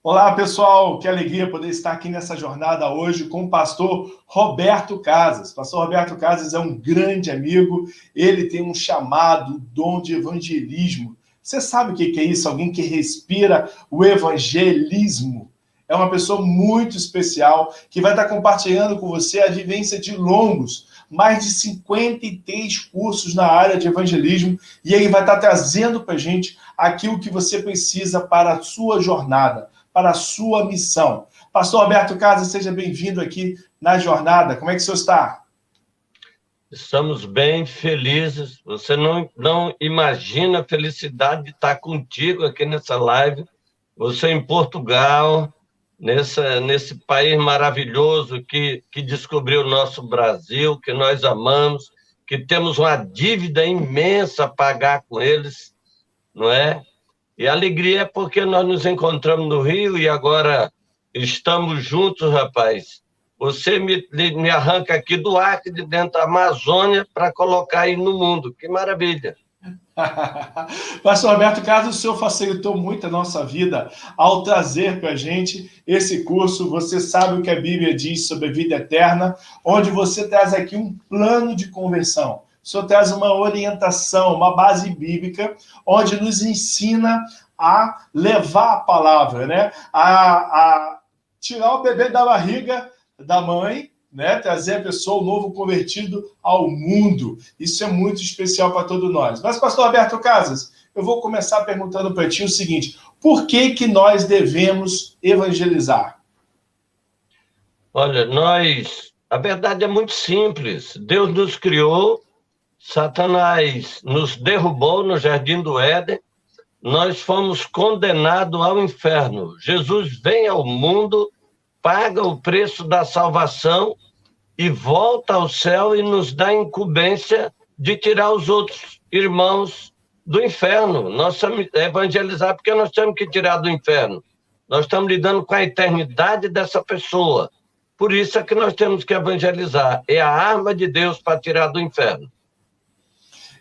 Olá, pessoal, que alegria poder estar aqui nessa jornada hoje com o pastor Roberto Casas. O pastor Roberto Casas é um grande amigo, ele tem um chamado, dom de evangelismo. Você sabe o que é isso? Alguém que respira o evangelismo. É uma pessoa muito especial que vai estar compartilhando com você a vivência de longos, mais de 53 cursos na área de evangelismo, e ele vai estar trazendo para a gente aquilo que você precisa para a sua jornada, para a sua missão. Pastor Roberto Casas, seja bem-vindo aqui na jornada. Como é que o senhor está? Estamos bem felizes. Você não imagina a felicidade de estar contigo aqui nessa live. Você em Portugal, nesse país maravilhoso que descobriu o nosso Brasil, que nós amamos, que temos uma dívida imensa a pagar com eles, não é? E a alegria é porque nós nos encontramos no Rio e agora estamos juntos, rapaz. Você me arranca aqui do Acre, de dentro da Amazônia, para colocar aí no mundo. Que maravilha! Pastor Roberto Casas, o senhor facilitou muito a nossa vida ao trazer para a gente esse curso. Você sabe o que a Bíblia diz sobre a vida eterna, onde você traz aqui um plano de conversão. O senhor traz uma orientação, uma base bíblica, onde nos ensina a levar a palavra, né? A tirar o bebê da barriga da mãe, né? Trazer a pessoa, o novo convertido ao mundo. Isso é muito especial para todos nós. Mas, pastor Roberto Casas, eu vou começar perguntando para ti o seguinte: por que nós devemos evangelizar? Olha, a verdade é muito simples. Deus nos criou, Satanás nos derrubou no Jardim do Éden, nós fomos condenados ao inferno. Jesus vem ao mundo, paga o preço da salvação e volta ao céu e nos dá a incumbência de tirar os outros irmãos do inferno. Nós temos que evangelizar porque nós temos que tirar do inferno. Nós estamos lidando com a eternidade dessa pessoa. Por isso é que nós temos que evangelizar. É a arma de Deus para tirar do inferno.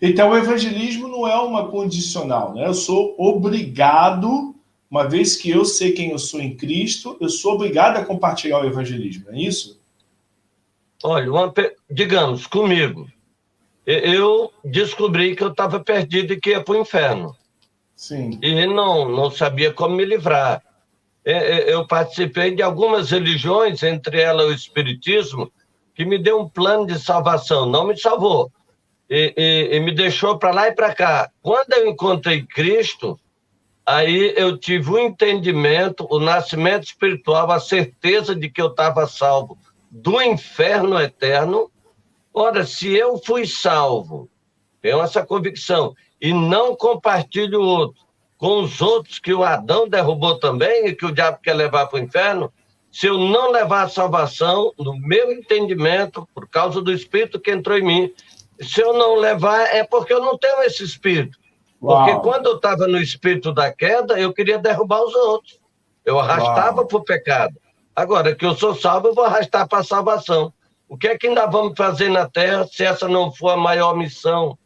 Então, o evangelismo não é uma condicional, né? Eu sou obrigado, uma vez que eu sei quem eu sou em Cristo, eu sou obrigado a compartilhar o evangelismo, não é isso? Olha, digamos, comigo, eu descobri que eu estava perdido e que ia para o inferno. Sim. E não sabia como me livrar. Eu participei de algumas religiões, entre elas o Espiritismo, que me deu um plano de salvação, não me salvou. E me deixou para lá e para cá. Quando eu encontrei Cristo, aí eu tive o entendimento, o nascimento espiritual, a certeza de que eu estava salvo do inferno eterno. Ora, se eu fui salvo, tenho essa convicção, e não compartilho o outro com os outros que o Adão derrubou também e que o diabo quer levar para o inferno, se eu não levar a salvação, no meu entendimento, por causa do Espírito que entrou em mim, se eu não levar, é porque eu não tenho esse Espírito. Porque quando eu estava no espírito da queda, eu queria derrubar os outros. Eu arrastava para o pecado. Agora que eu sou salvo, eu vou arrastar para a salvação. O que é que ainda vamos fazer na Terra se essa não for a maior missão?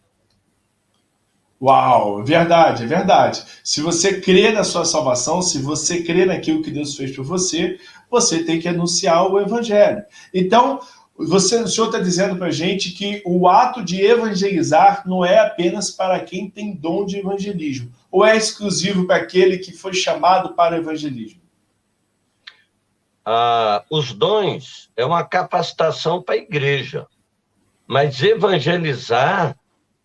Uau, verdade, é verdade. Se você crê na sua salvação, se você crê naquilo que Deus fez por você, você tem que anunciar o evangelho. Então, o senhor está dizendo para a gente que o ato de evangelizar não é apenas para quem tem dom de evangelismo, ou é exclusivo para aquele que foi chamado para o evangelismo? Os dons é uma capacitação para a igreja, mas evangelizar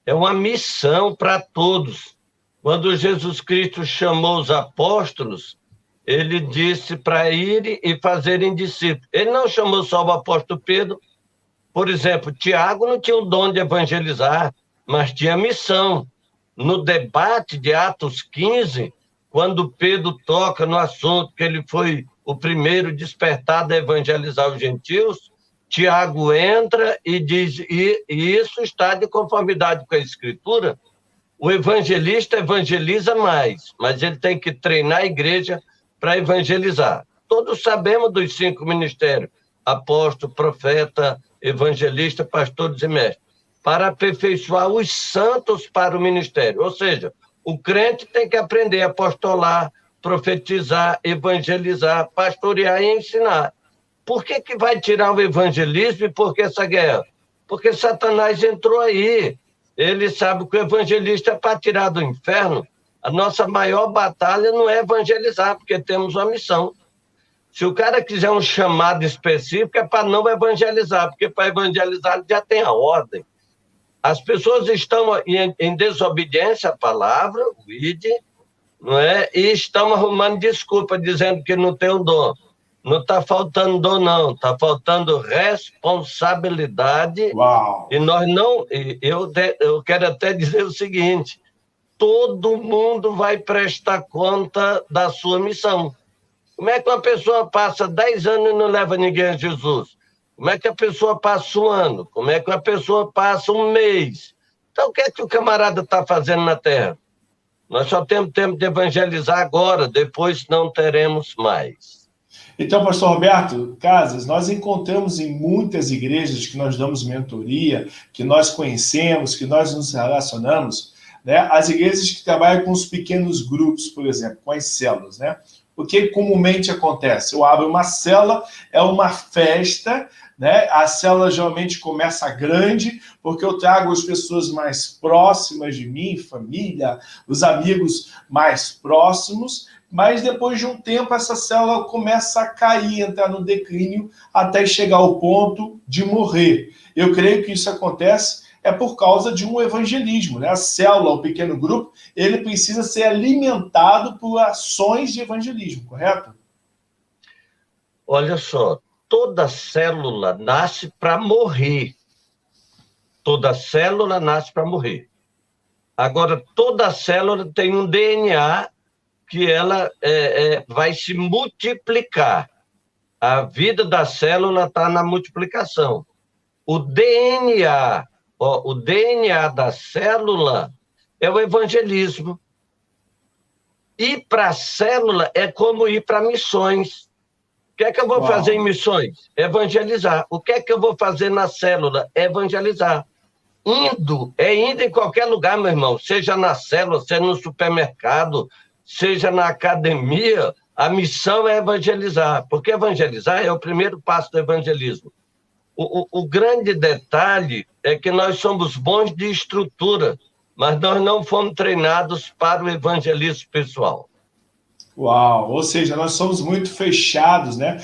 é uma missão para todos. Quando Jesus Cristo chamou os apóstolos, ele disse para irem e fazerem discípulos. Ele não chamou só o apóstolo Pedro. Por exemplo, Tiago não tinha o dom de evangelizar, mas tinha missão. No debate de Atos 15, quando Pedro toca no assunto que ele foi o primeiro despertado a evangelizar os gentios, Tiago entra e diz, e isso está de conformidade com a Escritura, o evangelista evangeliza mais, mas ele tem que treinar a igreja para evangelizar. Todos sabemos dos 5 ministérios, apóstolo, profeta, evangelista, pastores e mestres, para aperfeiçoar os santos para o ministério. Ou seja, o crente tem que aprender a apostolar, profetizar, evangelizar, pastorear e ensinar. Por que vai tirar o evangelismo e por que essa guerra? Porque Satanás entrou aí. Ele sabe que o evangelista é para tirar do inferno. A nossa maior batalha não é evangelizar, porque temos uma missão. Se o cara quiser um chamado específico, é para não evangelizar, porque para evangelizar já tem a ordem. As pessoas estão em desobediência à palavra, o ID, não é? E estão arrumando desculpa, dizendo que não tem o dom. Não está faltando dom, não. Está faltando responsabilidade. Uau. E nós não... Eu quero até dizer o seguinte, todo mundo vai prestar conta da sua missão. Como é que uma pessoa passa 10 anos e não leva ninguém a Jesus? Como é que a pessoa passa um ano? Como é que uma pessoa passa um mês? Então, o que é que o camarada está fazendo na Terra? Nós só temos tempo de evangelizar agora, depois não teremos mais. Então, pastor Roberto Casas, nós encontramos em muitas igrejas que nós damos mentoria, que nós conhecemos, que nós nos relacionamos, né? As igrejas que trabalham com os pequenos grupos, por exemplo, com as células, né? O que comumente acontece? Eu abro uma célula, é uma festa, né? A célula geralmente começa grande, porque eu trago as pessoas mais próximas de mim, família, os amigos mais próximos, mas depois de um tempo essa célula começa a cair, entrar no declínio, até chegar ao ponto de morrer. Eu creio que isso acontece por causa de um evangelismo, né? A célula, o pequeno grupo, ele precisa ser alimentado por ações de evangelismo, correto? Olha só, toda célula nasce para morrer. Toda célula nasce para morrer. Agora, toda célula tem um DNA que ela vai se multiplicar. A vida da célula está na multiplicação. O DNA da célula é o evangelismo. Ir para a célula é como ir para missões. O que é que eu vou fazer em missões? Evangelizar. O que é que eu vou fazer na célula? Evangelizar. Indo em qualquer lugar, meu irmão. Seja na célula, seja no supermercado, seja na academia, a missão é evangelizar. Porque evangelizar é o primeiro passo do evangelismo. O grande detalhe é que nós somos bons de estrutura, mas nós não fomos treinados para o evangelismo pessoal. Uau! Ou seja, nós somos muito fechados, né?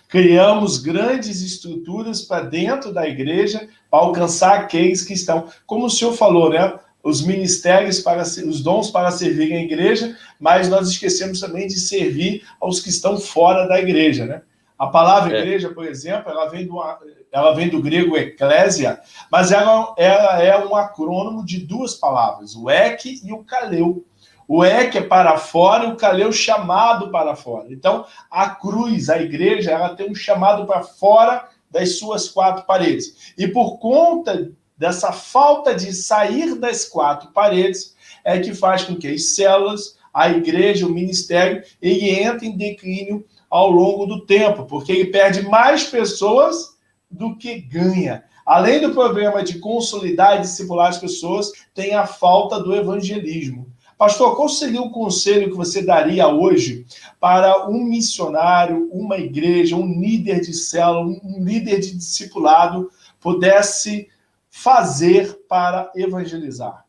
Criamos grandes estruturas para dentro da igreja para alcançar aqueles que estão, como o senhor falou, né? Os ministérios, os dons para servir a igreja, mas nós esquecemos também de servir aos que estão fora da igreja, né? A palavra igreja, por exemplo, ela vem do grego eclésia, mas ela é um acrônimo de duas palavras, o ek e o kaleu. O ek é para fora e o kaleu chamado para fora. Então, a cruz, a igreja, ela tem um chamado para fora das suas quatro paredes. E por conta dessa falta de sair das quatro paredes, é que faz com que as células, a igreja, o ministério, ele entre em declínio ao longo do tempo, porque ele perde mais pessoas do que ganha. Além do problema de consolidar e discipular as pessoas, tem a falta do evangelismo. Pastor, qual seria o conselho que você daria hoje para um missionário, uma igreja, um líder de célula, um líder de discipulado pudesse fazer para evangelizar?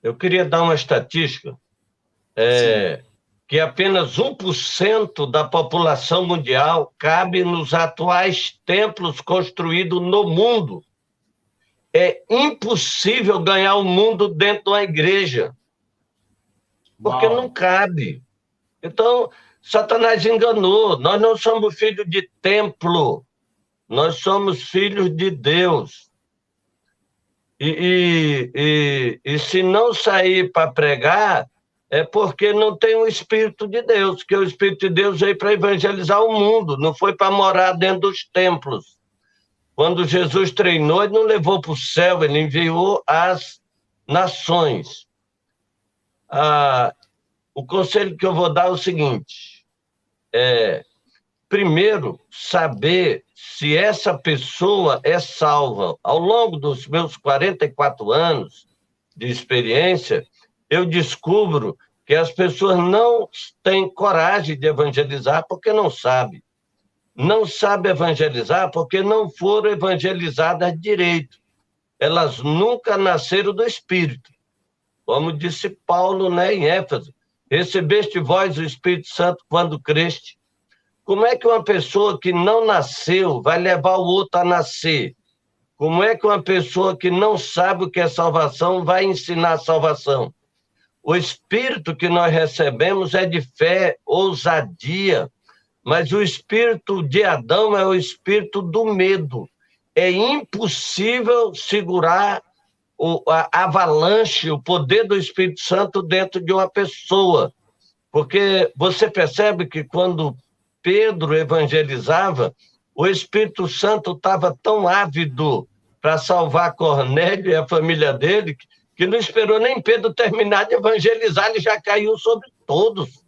Eu queria dar uma estatística, que apenas 1% da população mundial cabe nos atuais templos construídos no mundo. É impossível ganhar o mundo dentro de uma igreja, porque não cabe. Então, Satanás enganou. Nós não somos filhos de templo, nós somos filhos de Deus. E se não sair para pregar, é porque não tem o Espírito de Deus, que o Espírito de Deus veio para evangelizar o mundo, não foi para morar dentro dos templos. Quando Jesus treinou, ele não levou para o céu, ele enviou as nações. O conselho que eu vou dar é o seguinte, primeiro, saber se essa pessoa é salva. Ao longo dos meus 44 anos de experiência, eu descubro que as pessoas não têm coragem de evangelizar porque não sabem. Não sabem evangelizar porque não foram evangelizadas direito. Elas nunca nasceram do Espírito. Como disse Paulo, né, em Éfeso, recebeste vós o Espírito Santo quando creste. Como é que uma pessoa que não nasceu vai levar o outro a nascer? Como é que uma pessoa que não sabe o que é salvação vai ensinar a salvação? O Espírito que nós recebemos é de fé, ousadia, mas o espírito de Adão é o espírito do medo. É impossível segurar a avalanche, o poder do Espírito Santo dentro de uma pessoa. Porque você percebe que quando Pedro evangelizava, o Espírito Santo estava tão ávido para salvar Cornélio e a família dele, que não esperou nem Pedro terminar de evangelizar, ele já caiu sobre todos.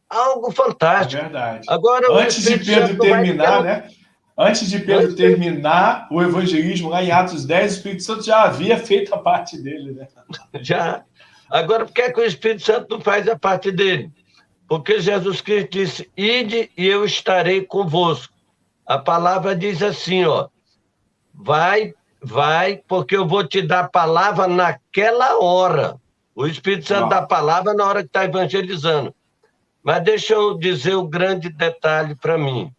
Algo fantástico. É verdade. Agora, Antes de Pedro terminar, né? Antes de Pedro terminar o evangelismo, lá em Atos 10, o Espírito Santo já havia feito a parte dele, né? Já. Agora, por que é que o Espírito Santo não faz a parte dele? Porque Jesus Cristo disse, ide e eu estarei convosco. A palavra diz assim, ó, vai, porque eu vou te dar a palavra naquela hora. O Espírito Santo dá a palavra na hora que está evangelizando. Mas deixa eu dizer o grande detalhe para mim.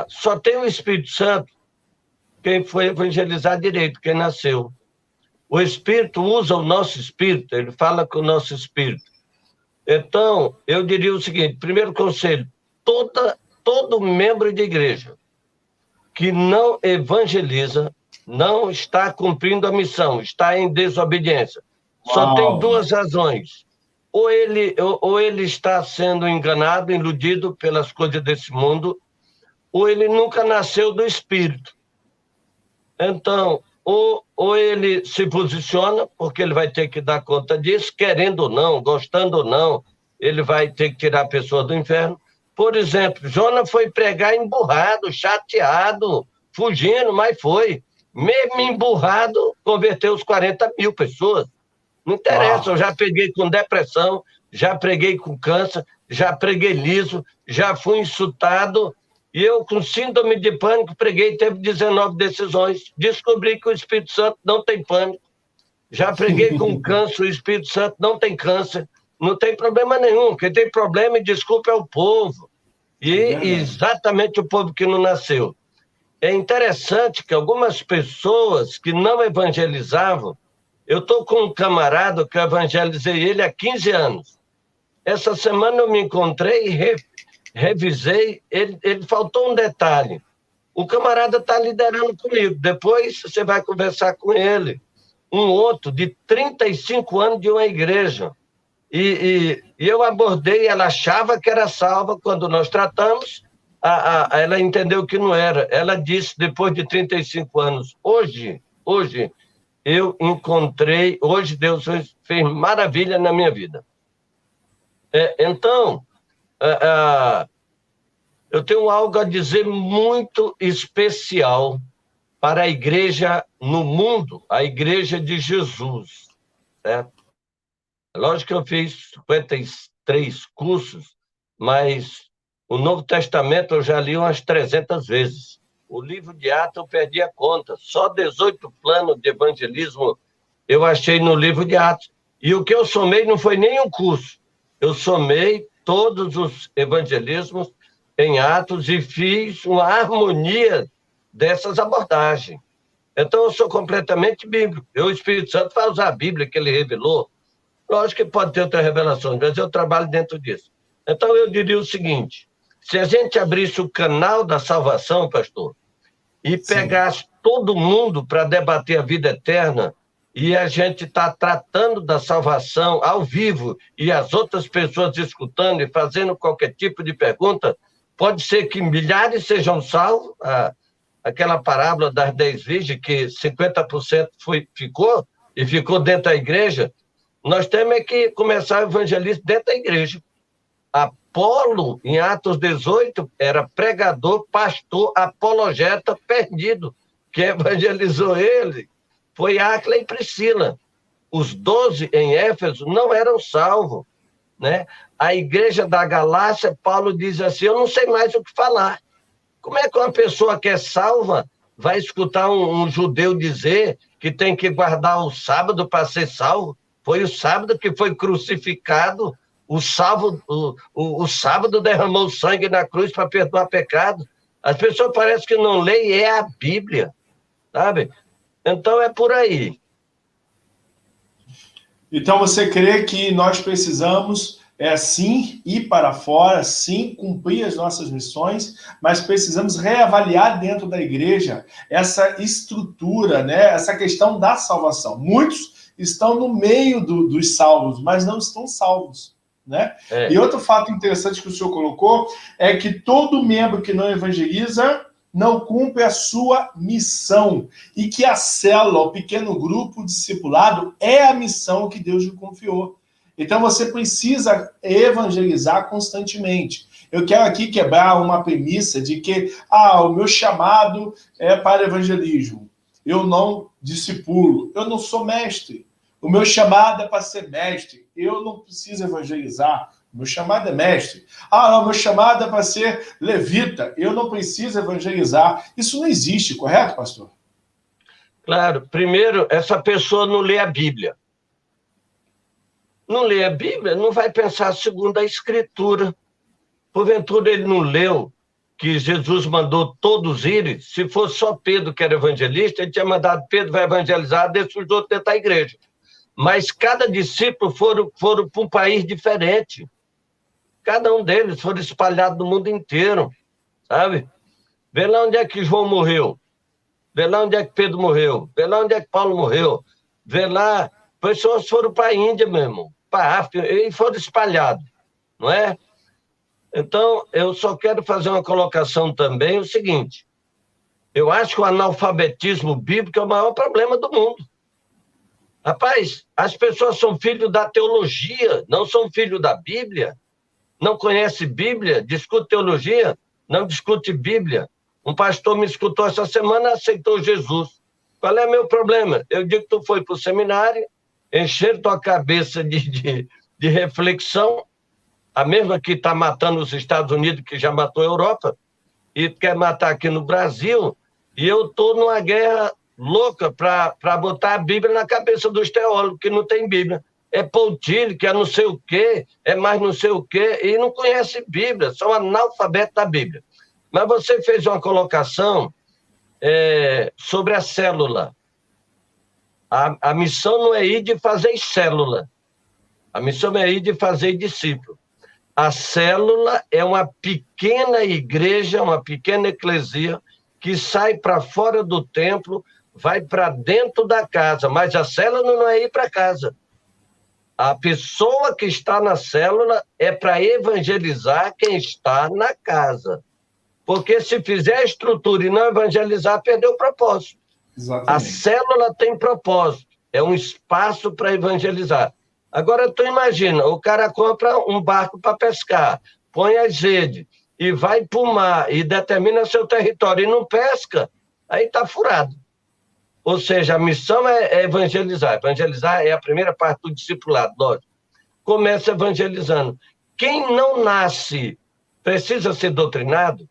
Só tem o Espírito Santo quem foi evangelizar direito, quem nasceu. O Espírito usa o nosso espírito, ele fala com o nosso espírito. Então, eu diria o seguinte, primeiro conselho, todo membro de igreja que não evangeliza não está cumprindo a missão, está em desobediência. Só tem duas razões. Ou ele está sendo enganado, iludido pelas coisas desse mundo, ou ele nunca nasceu do Espírito. Então, ou ele se posiciona, porque ele vai ter que dar conta disso, querendo ou não, gostando ou não, ele vai ter que tirar a pessoa do inferno. Por exemplo, Jonas foi pregar emburrado, chateado, fugindo, mas foi. Mesmo emburrado, converteu os 40 mil pessoas. Não interessa, eu já preguei com depressão, já preguei com câncer, já preguei liso, já fui insultado, e eu com síndrome de pânico preguei, teve 19 decisões, descobri que o Espírito Santo não tem pânico, já preguei com câncer, o Espírito Santo não tem câncer, não tem problema nenhum, quem tem problema e desculpa é o povo, e exatamente o povo que não nasceu. É interessante que algumas pessoas que não evangelizavam, eu estou com um camarada que eu evangelizei ele há 15 anos. Essa semana eu me encontrei e revisei, ele faltou um detalhe. O camarada está liderando comigo, depois você vai conversar com ele. Um outro de 35 anos de uma igreja. E eu abordei, ela achava que era salva, quando nós tratamos, ela entendeu que não era. Ela disse, depois de 35 anos, hoje, eu encontrei, hoje Deus fez maravilha na minha vida. Então, eu tenho algo a dizer muito especial para a igreja no mundo, a igreja de Jesus, certo? Lógico que eu fiz 53 cursos, mas o Novo Testamento eu já li umas 300 vezes. O livro de Atos eu perdi a conta. Só 18 planos de evangelismo eu achei no livro de Atos. E o que eu somei não foi nem um curso. Eu somei todos os evangelismos em Atos e fiz uma harmonia dessas abordagens. Então, eu sou completamente bíblico. O Espírito Santo vai usar a Bíblia que ele revelou. Lógico que pode ter outras revelações, mas eu trabalho dentro disso. Então, eu diria o seguinte, se a gente abrisse o canal da salvação, pastor, e pegasse todo mundo para debater a vida eterna, e a gente está tratando da salvação ao vivo, e as outras pessoas escutando e fazendo qualquer tipo de pergunta, pode ser que milhares sejam salvos, aquela parábola das 10 virgens, que 50% ficou dentro da igreja. Nós temos que começar o evangelismo dentro da igreja. Apolo, em Atos 18, era pregador, pastor, apologeta perdido. Quem evangelizou ele foi Áquila e Priscila. os 12 em Éfeso não eram salvos, né? A igreja da Galácia, Paulo diz assim, eu não sei mais o que falar. Como é que uma pessoa que é salva vai escutar um judeu dizer que tem que guardar o sábado para ser salvo? Foi o sábado que foi crucificado, o sábado derramou sangue na cruz para perdoar pecado. As pessoas parecem que não leem, é a Bíblia, sabe? Então é por aí. Então você crê que nós precisamos, sim, ir para fora, sim, cumprir as nossas missões, mas precisamos reavaliar dentro da igreja essa estrutura, né? Essa questão da salvação. Muitos estão no meio dos salvos, mas não estão salvos, né? E outro fato interessante que o senhor colocou é que todo membro que não evangeliza não cumpre a sua missão, e que a célula, o pequeno grupo discipulado, é a missão que Deus lhe confiou. Então você precisa evangelizar constantemente. Eu quero aqui quebrar uma premissa de que o meu chamado é para evangelismo. Eu não discipulo, eu não sou mestre. O meu chamado é para ser mestre. Eu não preciso evangelizar. Meu chamado é mestre. Não, meu chamado é para ser levita. Eu não preciso evangelizar. Isso não existe, correto, pastor? Claro. Primeiro, essa pessoa não lê a Bíblia. Não lê a Bíblia, não vai pensar segundo a Escritura. Porventura ele não leu que Jesus mandou todos irem. Se fosse só Pedro que era evangelista, ele tinha mandado Pedro vai evangelizar, deixa os outros dentro da igreja. Mas cada discípulo foram para um país diferente. Cada um deles foram espalhados no mundo inteiro, sabe? Vê lá onde é que João morreu. Vê lá onde é que Pedro morreu. Vê lá onde é que Paulo morreu. Vê lá... Pessoas foram para a Índia mesmo, para a África, e foram espalhados, não é? Então, eu só quero fazer uma colocação também, o seguinte, eu acho que o analfabetismo bíblico é o maior problema do mundo. Rapaz, as pessoas são filhos da teologia, não são filhos da Bíblia. Não conhece Bíblia, discute teologia, não discute Bíblia. Um pastor me escutou essa semana, aceitou Jesus. Qual é o meu problema? Eu digo que tu foi para o seminário, encher tua cabeça de reflexão, a mesma que está matando os Estados Unidos, que já matou a Europa, e quer matar aqui no Brasil, e eu estou numa guerra louca para botar a Bíblia na cabeça dos teólogos, que não tem Bíblia. É Poutilho, que é não sei o quê, é mais não sei o quê, e não conhece Bíblia, são analfabetos da Bíblia. Mas você fez uma colocação sobre a célula. A missão não é ir de fazer célula. A missão é ir de fazer discípulo. A célula é uma pequena igreja, uma pequena eclesia, que sai para fora do templo, vai para dentro da casa. Mas a célula não é ir para casa. A pessoa que está na célula é para evangelizar quem está na casa. Porque se fizer a estrutura e não evangelizar, perdeu o propósito. Exatamente. A célula tem propósito, é um espaço para evangelizar. Agora, tu imagina, o cara compra um barco para pescar, põe as redes e vai para o mar e determina seu território e não pesca, aí está furado. Ou seja, a missão é evangelizar. Evangelizar é a primeira parte do discipulado, lógico. Começa evangelizando. Quem não nasce precisa ser doutrinado.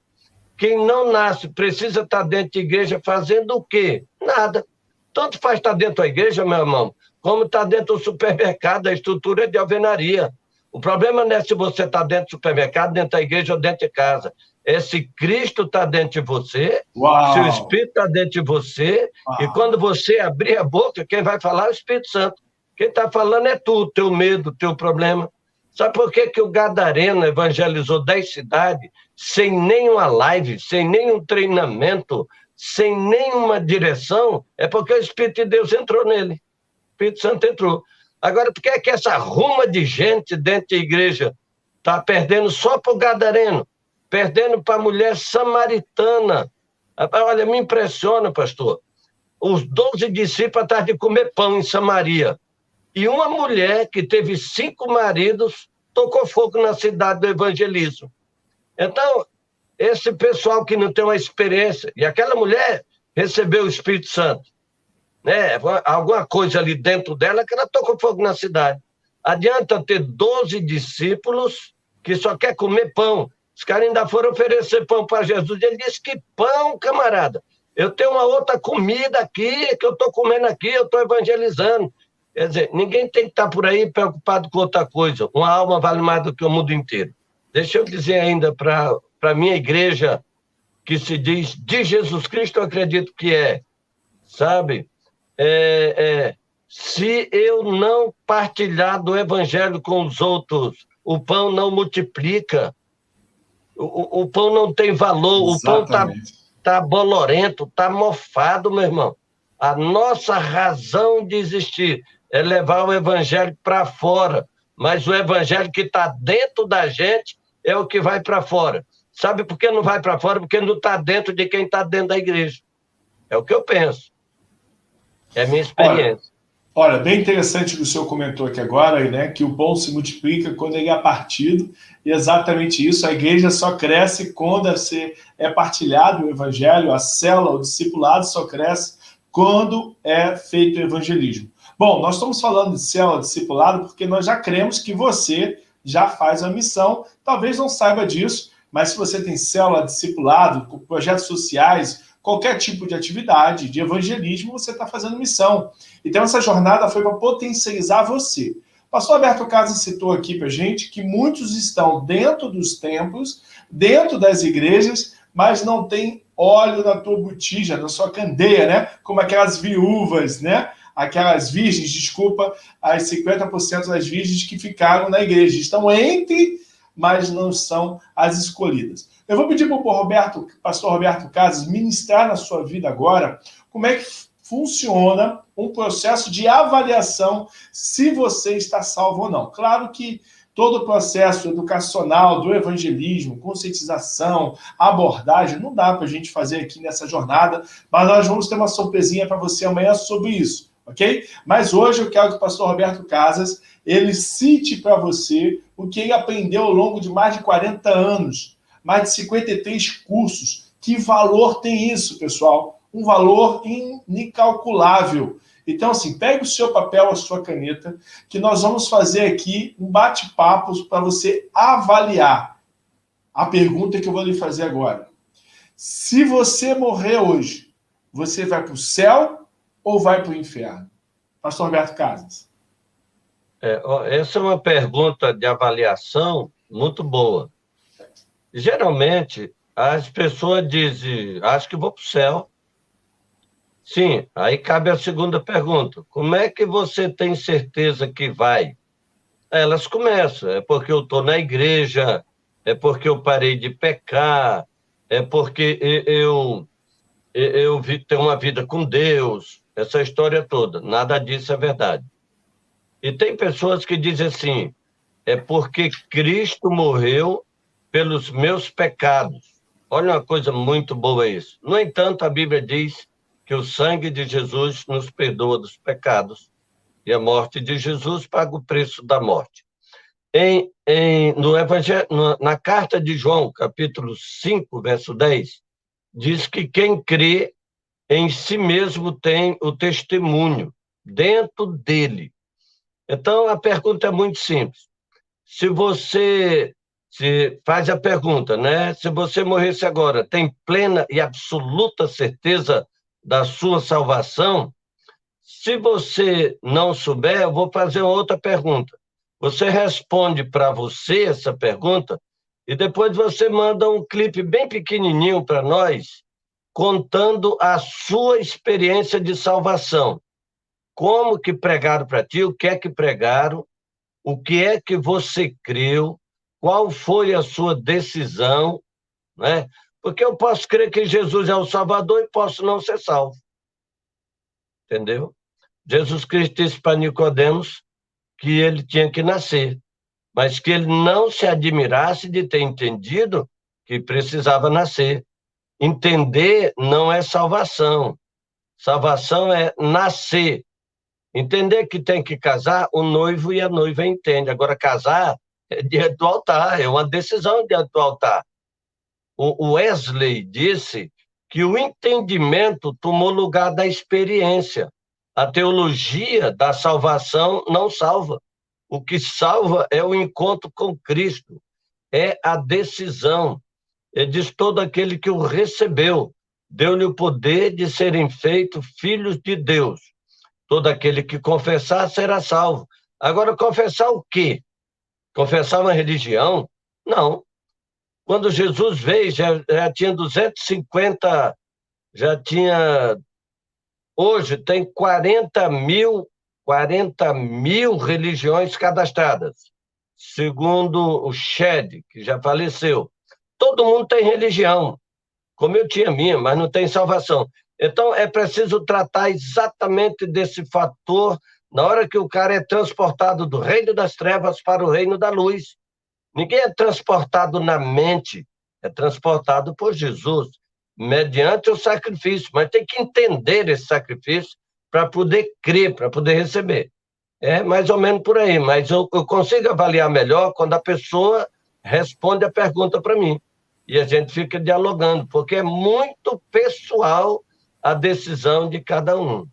Quem não nasce precisa estar dentro da igreja fazendo o quê? Nada. Tanto faz estar dentro da igreja, meu irmão, como estar dentro do supermercado, da estrutura de alvenaria. O problema não é se você está dentro do supermercado, dentro da igreja ou dentro de casa. É se Cristo está dentro de você, se o Espírito está dentro de você, e quando você abrir a boca, quem vai falar é o Espírito Santo. Quem está falando é tu, teu medo, teu problema. Sabe por que o Gadareno evangelizou 10 cidades sem nenhuma live, sem nenhum treinamento, sem nenhuma direção? É porque o Espírito de Deus entrou nele. O Espírito Santo entrou. Agora, por que é que essa ruma de gente dentro da igreja está perdendo só para o Gadareno? Perdendo para a mulher samaritana. Olha, me impressiona, pastor. Os 12 discípulos atrás de comer pão em Samaria. E uma mulher que teve 5 maridos tocou fogo na cidade do evangelismo. Então, esse pessoal que não tem uma experiência, e aquela mulher recebeu o Espírito Santo, né? Alguma coisa ali dentro dela que ela tocou fogo na cidade. Adianta ter 12 discípulos que só quer comer pão. Os caras ainda foram oferecer pão para Jesus. Ele disse: que pão, camarada? Eu tenho uma outra comida aqui, que eu estou comendo aqui, eu estou evangelizando. Quer dizer, ninguém tem que estar por aí preocupado com outra coisa. Uma alma vale mais do que o mundo inteiro. Deixa eu dizer ainda para a minha igreja, que se diz de Jesus Cristo, eu acredito que é, sabe? Se eu não partilhar do evangelho com os outros, o pão não multiplica, o pão não tem valor, Exatamente. o pão tá bolorento, tá mofado, meu irmão. A nossa razão de existir é levar o evangelho para fora, mas o evangelho que está dentro da gente é o que vai para fora. Sabe por que não vai para fora? Porque não está dentro de quem está dentro da igreja. É o que eu penso. É a minha experiência. Olha, bem interessante o que o senhor comentou aqui agora, né, que o pão se multiplica quando ele é partido, e exatamente isso, a igreja só cresce quando é partilhado o evangelho, a célula, o discipulado só cresce quando é feito o evangelismo. Bom, nós estamos falando de célula, discipulado, porque nós já cremos que você já faz a missão, talvez não saiba disso, mas se você tem célula, discipulado, projetos sociais, qualquer tipo de atividade, de evangelismo, você está fazendo missão. Então, essa jornada foi para potencializar você. O pastor Alberto Casas citou aqui para a gente que muitos estão dentro dos templos, dentro das igrejas, mas não tem óleo na tua botija, na sua candeia, né? Como aquelas viúvas, né? Aquelas virgens, desculpa, as 50% das virgens que ficaram na igreja. Estão entre, mas não são as escolhidas. Eu vou pedir para o pastor Roberto Casas ministrar na sua vida agora como é que funciona um processo de avaliação se você está salvo ou não. Claro que todo o processo educacional do evangelismo, conscientização, abordagem, não dá para a gente fazer aqui nessa jornada, mas nós vamos ter uma surpresinha para você amanhã sobre isso, ok? Mas hoje eu quero que o pastor Roberto Casas ele cite para você o que ele aprendeu ao longo de mais de 40 anos, mais de 53 cursos. Que valor tem isso, pessoal? Um valor incalculável. Então, assim, pegue o seu papel, a sua caneta, que nós vamos fazer aqui um bate-papo para você avaliar a pergunta que eu vou lhe fazer agora. Se você morrer hoje, você vai para o céu ou vai para o inferno? Pastor Roberto Casas. Essa é uma pergunta de avaliação muito boa. Geralmente, as pessoas dizem: acho que vou para o céu. Sim, aí cabe a segunda pergunta. Como é que você tem certeza que vai? Elas começam. É porque eu estou na igreja, é porque eu parei de pecar, é porque eu tenho uma vida com Deus, essa história toda. Nada disso é verdade. E tem pessoas que dizem assim: é porque Cristo morreu pelos meus pecados. Olha uma coisa muito boa isso. No entanto, a Bíblia diz que o sangue de Jesus nos perdoa dos pecados e a morte de Jesus paga o preço da morte. No Evangelho, na carta de João, capítulo 5, verso 10, diz que quem crê em si mesmo tem o testemunho dentro dele. Então, a pergunta é muito simples. Se você faz a pergunta, né? Se você morresse agora, tem plena e absoluta certeza da sua salvação? Se você não souber, eu vou fazer outra pergunta. Você responde para você essa pergunta e depois você manda um clipe bem pequenininho para nós, contando a sua experiência de salvação. Como que pregaram para ti, o que é que pregaram, o que é que você creu, qual foi a sua decisão, né? Porque eu posso crer que Jesus é o Salvador e posso não ser salvo. Entendeu? Jesus Cristo disse para Nicodemos que ele tinha que nascer, mas que ele não se admirasse de ter entendido que precisava nascer. Entender não é salvação. Salvação é nascer. Entender que tem que casar, o noivo e a noiva entendem. Agora, casar é diante do altar, é uma decisão diante do altar. O Wesley disse que o entendimento tomou lugar da experiência. A teologia da salvação não salva. O que salva é o encontro com Cristo, é a decisão. Ele diz: todo aquele que o recebeu, deu-lhe o poder de serem feitos filhos de Deus. Todo aquele que confessar será salvo. Agora, confessar o quê? Confessar uma religião? Não. Quando Jesus veio, já tinha 250, já tinha... Hoje tem 40 mil religiões cadastradas, segundo o Shed, que já faleceu. Todo mundo tem religião, como eu tinha minha, mas não tem salvação. Então, é preciso tratar exatamente desse fator na hora que o cara é transportado do reino das trevas para o reino da luz. Ninguém é transportado na mente, é transportado por Jesus, mediante o sacrifício, mas tem que entender esse sacrifício para poder crer, para poder receber. É mais ou menos por aí, mas eu consigo avaliar melhor quando a pessoa responde a pergunta para mim. E a gente fica dialogando, porque é muito pessoal a decisão de cada um.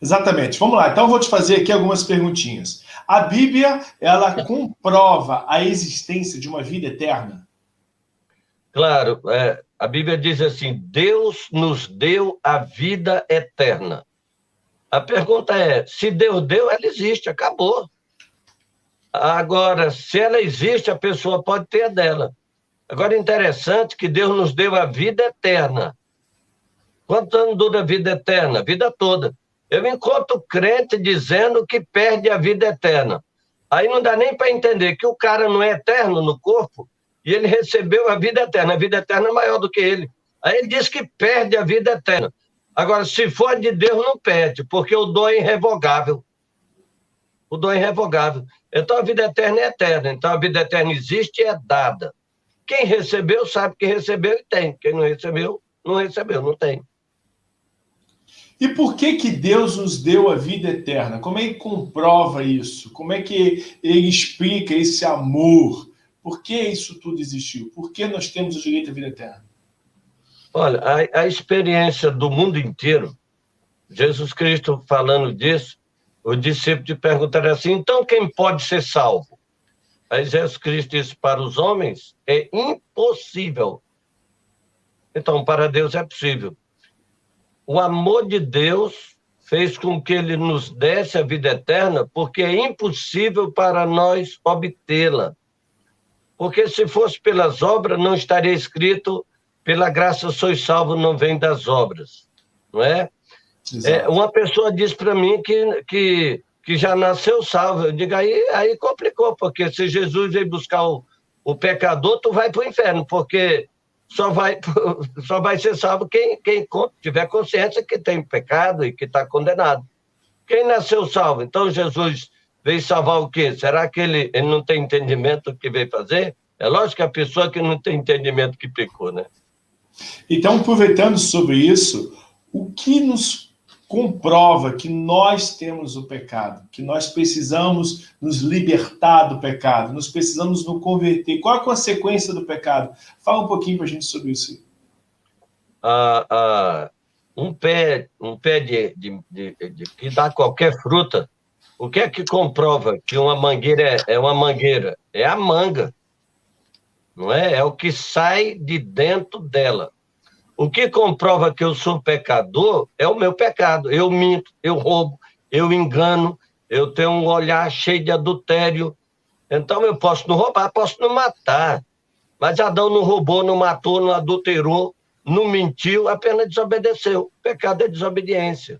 Exatamente. Vamos lá. Então, eu vou te fazer aqui algumas perguntinhas. A Bíblia, ela comprova a existência de uma vida eterna? Claro, a Bíblia diz assim: Deus nos deu a vida eterna. A pergunta é, se Deus deu, ela existe, acabou. Agora, se ela existe, a pessoa pode ter a dela. Agora, é interessante que Deus nos deu a vida eterna. Quanto anos dura a vida eterna? A vida toda. Eu encontro crente dizendo que perde a vida eterna. Aí não dá nem para entender que o cara não é eterno no corpo e ele recebeu a vida eterna. A vida eterna é maior do que ele. Aí ele diz que perde a vida eterna. Agora, se for de Deus, não perde, porque o dom é irrevogável. O dom é irrevogável. Então, a vida eterna é eterna. Então, a vida eterna existe e é dada. Quem recebeu, sabe que recebeu e tem. Quem não recebeu, não tem. E por que Deus nos deu a vida eterna? Como é que comprova isso? Como é que ele explica esse amor? Por que isso tudo existiu? Por que nós temos o direito à vida eterna? Olha, a experiência do mundo inteiro, Jesus Cristo falando disso, os discípulos te perguntaram assim: então quem pode ser salvo? Aí Jesus Cristo disse: para os homens é impossível. Então, para Deus é possível. O amor de Deus fez com que ele nos desse a vida eterna, porque é impossível para nós obtê-la. Porque se fosse pelas obras, não estaria escrito: pela graça sois salvos, não vem das obras. Não é? Uma pessoa disse para mim que já nasceu salvo. Eu digo, aí complicou, porque se Jesus veio buscar o pecador, tu vai para o inferno, porque só vai ser salvo quem tiver consciência que tem pecado e que está condenado. Quem nasceu salvo? Então Jesus veio salvar o quê? Será que ele não tem entendimento do que veio fazer? É lógico que a pessoa que não tem entendimento que pecou, né? Então, aproveitando sobre isso, o que nos comprova que nós temos o pecado, que nós precisamos nos libertar do pecado, nós precisamos nos converter? Qual a consequência do pecado? Fala um pouquinho para a gente sobre isso. Um pé que dá qualquer fruta, o que é que comprova que uma mangueira é uma mangueira? É a manga, não é? É o que sai de dentro dela. O que comprova que eu sou pecador é o meu pecado. Eu minto, eu roubo, eu engano, eu tenho um olhar cheio de adultério. Então eu posso não roubar, posso não matar. Mas Adão não roubou, não matou, não adulterou, não mentiu, apenas desobedeceu. Pecado é desobediência.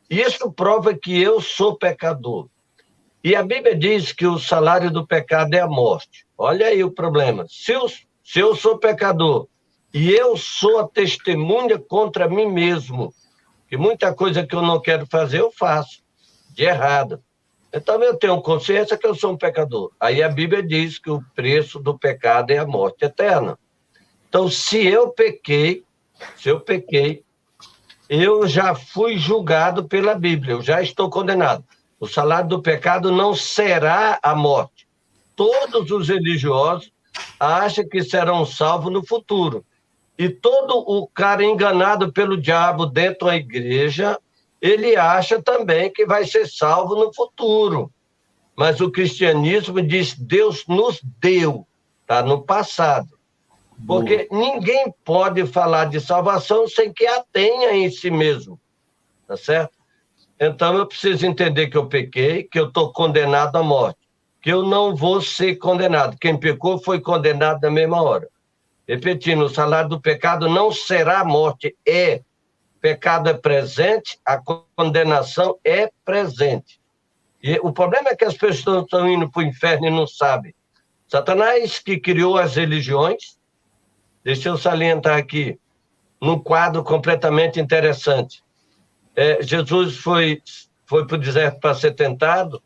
Isso prova que eu sou pecador. E a Bíblia diz que o salário do pecado é a morte. Olha aí o problema. Se eu sou pecador e eu sou a testemunha contra mim mesmo, que muita coisa que eu não quero fazer eu faço, de errado. Então eu tenho consciência que eu sou um pecador. Aí a Bíblia diz que o preço do pecado é a morte eterna. Então, se eu pequei, eu já fui julgado pela Bíblia, eu já estou condenado. O salário do pecado não será a morte. Todos os religiosos acham que serão salvos no futuro. E todo o cara enganado pelo diabo dentro da igreja, ele acha também que vai ser salvo no futuro. Mas o cristianismo diz, Deus nos deu, está no passado. Porque ninguém pode falar de salvação sem que a tenha em si mesmo, tá certo? Então eu preciso entender que eu pequei, que eu estou condenado à morte, que eu não vou ser condenado. Quem pecou foi condenado na mesma hora. Repetindo, o salário do pecado não será a morte, pecado é presente, a condenação é presente. E o problema é que as pessoas estão indo para o inferno e não sabem. Satanás, que criou as religiões, deixa eu salientar aqui, num quadro completamente interessante. Jesus foi para o deserto para ser tentado,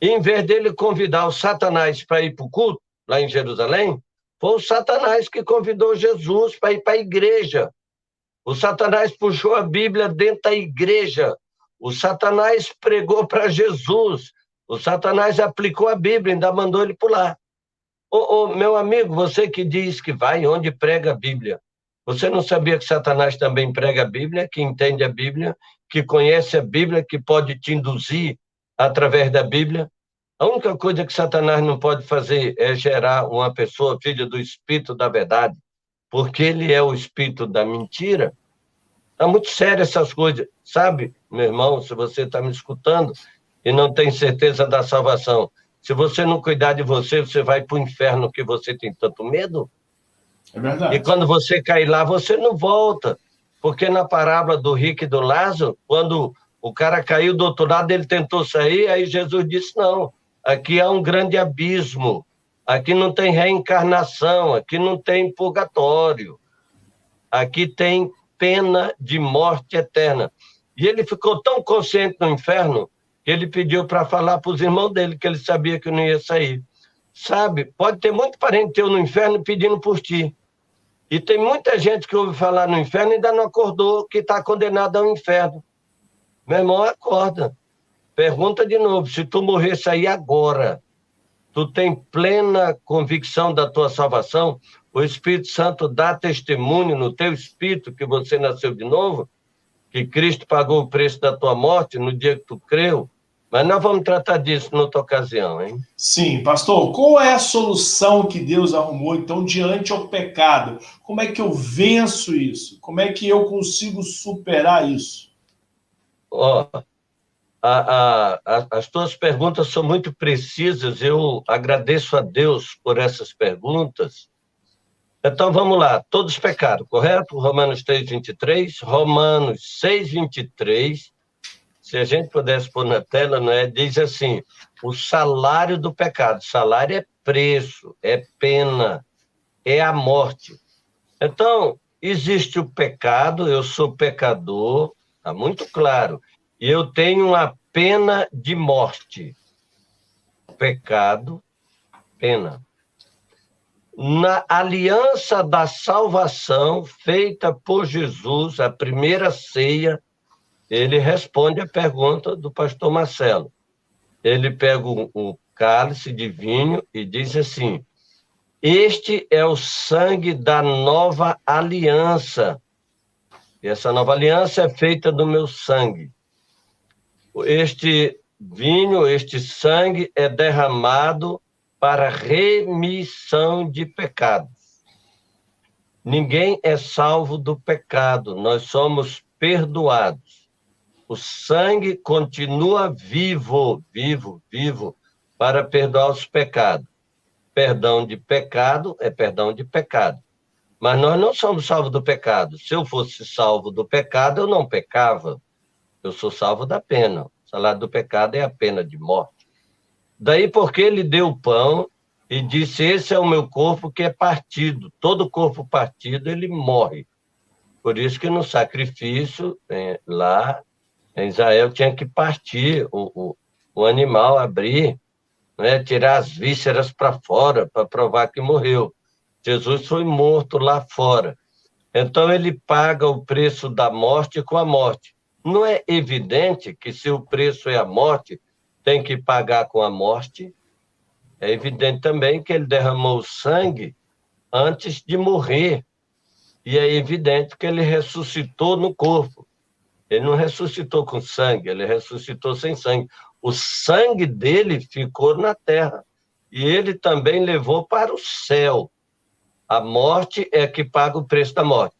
e em vez dele convidar o Satanás para ir para o culto, lá em Jerusalém, foi o Satanás que convidou Jesus para ir para a igreja. O Satanás puxou a Bíblia dentro da igreja. O Satanás pregou para Jesus. O Satanás aplicou a Bíblia, ainda mandou ele pular. Meu amigo, você que diz que vai onde prega a Bíblia, você não sabia que Satanás também prega a Bíblia, que entende a Bíblia, que conhece a Bíblia, que pode te induzir através da Bíblia? A única coisa que Satanás não pode fazer é gerar uma pessoa filha do Espírito da verdade, porque ele é o espírito da mentira. Está muito sério essas coisas. Sabe, meu irmão, se você está me escutando e não tem certeza da salvação, se você não cuidar de você, você vai para o inferno que você tem tanto medo. É verdade. E quando você cair lá, você não volta. Porque na parábola do rico e do Lázaro, quando o cara caiu do outro lado, ele tentou sair, aí Jesus disse, não, aqui há um grande abismo, aqui não tem reencarnação, aqui não tem purgatório, aqui tem pena de morte eterna. E ele ficou tão consciente no inferno que ele pediu para falar para os irmãos dele, que ele sabia que não ia sair. Sabe, pode ter muito parente teu no inferno pedindo por ti. E tem muita gente que ouve falar no inferno e ainda não acordou, que está condenado ao inferno. Meu irmão, acorda. Pergunta de novo, se tu morresse aí agora, tu tem plena convicção da tua salvação? O Espírito Santo dá testemunho no teu espírito que você nasceu de novo? Que Cristo pagou o preço da tua morte no dia que tu creu? Mas nós vamos tratar disso noutra ocasião, hein? Sim, pastor, qual é a solução que Deus arrumou, então, diante ao pecado? Como é que eu venço isso? Como é que eu consigo superar isso? As tuas perguntas são muito precisas, eu agradeço a Deus por essas perguntas. Então, vamos lá, todos pecaram, correto? Romanos 3:23, Romanos 6:23, se a gente pudesse pôr na tela, não é? Diz assim, o salário do pecado, salário é preço, é pena, é a morte. Então, existe o pecado, eu sou pecador, está muito claro, e eu tenho uma pena de morte. Pecado, pena. Na aliança da salvação feita por Jesus, a primeira ceia, ele responde a pergunta do pastor Marcelo. Ele pega um cálice de vinho e diz assim, este é o sangue da nova aliança. E essa nova aliança é feita do meu sangue. Este vinho, este sangue é derramado para remissão de pecados. Ninguém é salvo do pecado, nós somos perdoados. O sangue continua vivo, para perdoar os pecados. Perdão de pecado é perdão de pecado. Mas nós não somos salvos do pecado. Se eu fosse salvo do pecado, eu não pecava. Eu sou salvo da pena. O salário do pecado é a pena de morte. Daí porque ele deu o pão e disse, esse é o meu corpo que é partido. Todo corpo partido, ele morre. Por isso que no sacrifício, lá em Israel, tinha que partir o animal, abrir, né, tirar as vísceras para fora, para provar que morreu. Jesus foi morto lá fora. Então, ele paga o preço da morte com a morte. Não é evidente que, se o preço é a morte, tem que pagar com a morte? É evidente também que ele derramou o sangue antes de morrer. E é evidente que ele ressuscitou no corpo. Ele não ressuscitou com sangue, ele ressuscitou sem sangue. O sangue dele ficou na terra. E ele também levou para o céu. A morte é que paga o preço da morte.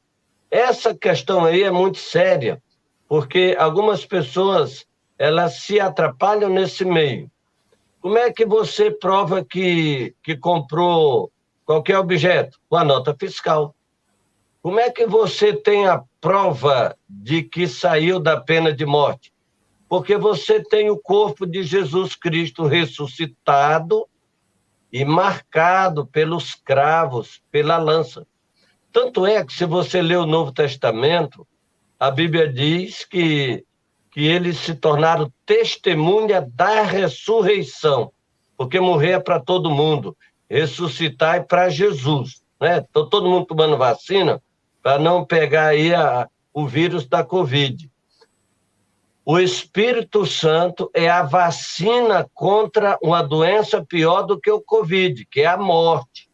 Essa questão aí é muito séria, porque algumas pessoas, elas se atrapalham nesse meio. Como é que você prova que comprou qualquer objeto? Com a nota fiscal. Como é que você tem a prova de que saiu da pena de morte? Porque você tem o corpo de Jesus Cristo ressuscitado e marcado pelos cravos, pela lança. Tanto é que, se você ler o Novo Testamento, a Bíblia diz que eles se tornaram testemunha da ressurreição, porque morrer é para todo mundo, ressuscitar é para Jesus, né? Então, todo mundo tomando vacina para não pegar aí o vírus da Covid. O Espírito Santo é a vacina contra uma doença pior do que o Covid, que é a morte.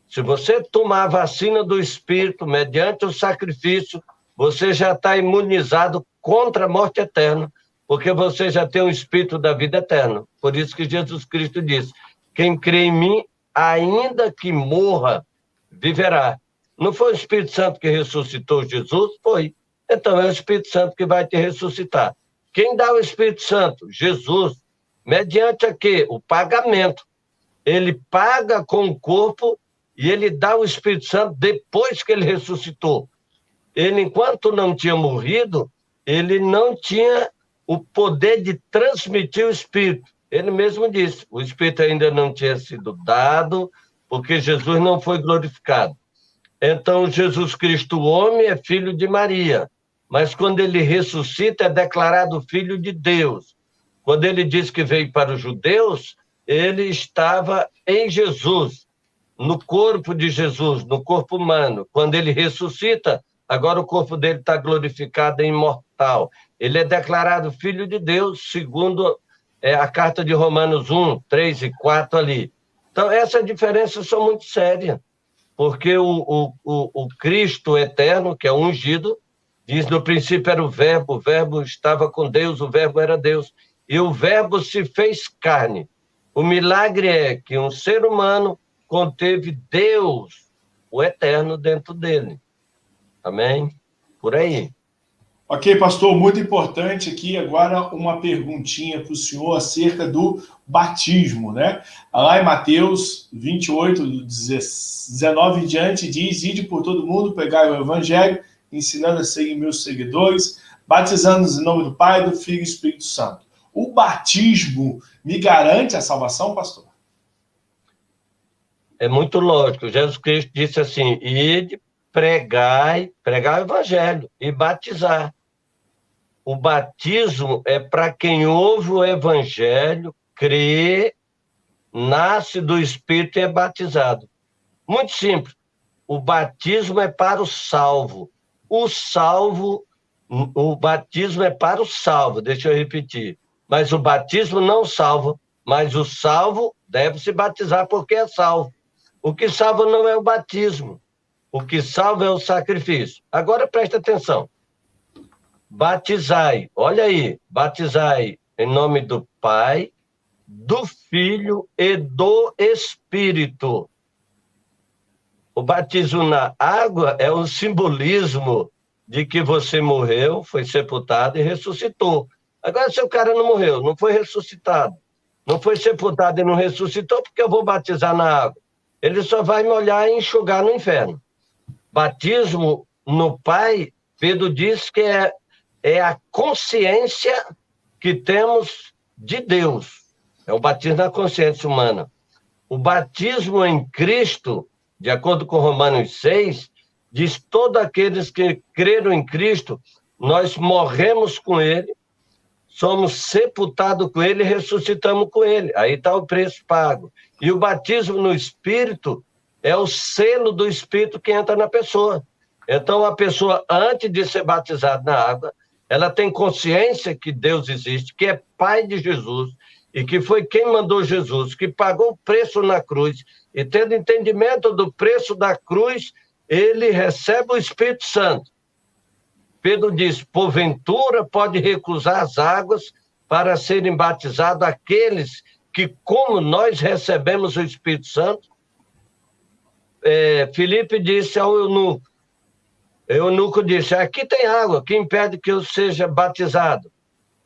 Se você tomar a vacina do Espírito, mediante o sacrifício, você já está imunizado contra a morte eterna, porque você já tem o Espírito da vida eterna. Por isso que Jesus Cristo disse: quem crê em mim, ainda que morra, viverá. Não foi o Espírito Santo que ressuscitou Jesus? Foi. Então é o Espírito Santo que vai te ressuscitar. Quem dá o Espírito Santo? Jesus. Mediante a quê? O pagamento. Ele paga com o corpo e ele dá o Espírito Santo depois que ele ressuscitou. Ele, enquanto não tinha morrido, ele não tinha o poder de transmitir o Espírito. Ele mesmo disse, o Espírito ainda não tinha sido dado, porque Jesus não foi glorificado. Então, Jesus Cristo, o homem, é filho de Maria, mas quando ele ressuscita, é declarado filho de Deus. Quando ele diz que veio para os judeus, ele estava em Jesus, no corpo de Jesus, no corpo humano. Quando ele ressuscita, agora o corpo dele está glorificado e imortal. Ele é declarado filho de Deus, segundo a carta de Romanos 1, 3 e 4 ali. Então, essas diferenças são muito sérias, porque o Cristo eterno, que é o ungido, diz: no princípio era o Verbo estava com Deus, o Verbo era Deus, e o Verbo se fez carne. O milagre é que um ser humano conteve Deus, o eterno, dentro dele. Amém? Por aí. Ok, pastor, muito importante aqui. Agora uma perguntinha para o senhor acerca do batismo, né? Lá em Mateus 28, 19 em diante, diz: ide por todo mundo, pregai o evangelho, ensinando a seguir meus seguidores, batizando-os em nome do Pai, do Filho e do Espírito Santo. O batismo me garante a salvação, pastor? É muito lógico. Jesus Cristo disse assim: ide, pregar o evangelho e batizar. O batismo é para quem ouve o evangelho, crê, nasce do Espírito e é batizado. Muito simples. O batismo é para o salvo. O batismo é para o salvo, deixa eu repetir. Mas o batismo não salva, mas o salvo deve se batizar porque é salvo. O que salva não é o batismo. O que salva é o sacrifício. Agora presta atenção. Batizai, olha aí, batizai em nome do Pai, do Filho e do Espírito. O batismo na água é um simbolismo de que você morreu, foi sepultado e ressuscitou. Agora, se o cara não morreu, não foi ressuscitado, não foi sepultado e não ressuscitou, porque eu vou batizar na água? Ele só vai molhar e enxugar no inferno. Batismo no Pai, Pedro diz que é a consciência que temos de Deus. É o batismo da consciência humana. O batismo em Cristo, de acordo com Romanos 6, diz: todos aqueles que creram em Cristo, nós morremos com Ele, somos sepultados com Ele e ressuscitamos com Ele. Aí está o preço pago. E o batismo no Espírito é o selo do Espírito que entra na pessoa. Então, a pessoa, antes de ser batizada na água, ela tem consciência que Deus existe, que é Pai de Jesus, e que foi quem mandou Jesus, que pagou o preço na cruz, e tendo entendimento do preço da cruz, ele recebe o Espírito Santo. Pedro diz, porventura pode recusar as águas para serem batizados aqueles que, como nós recebemos o Espírito Santo? Filipe disse ao eunuco disse, aqui tem água, que impede que eu seja batizado?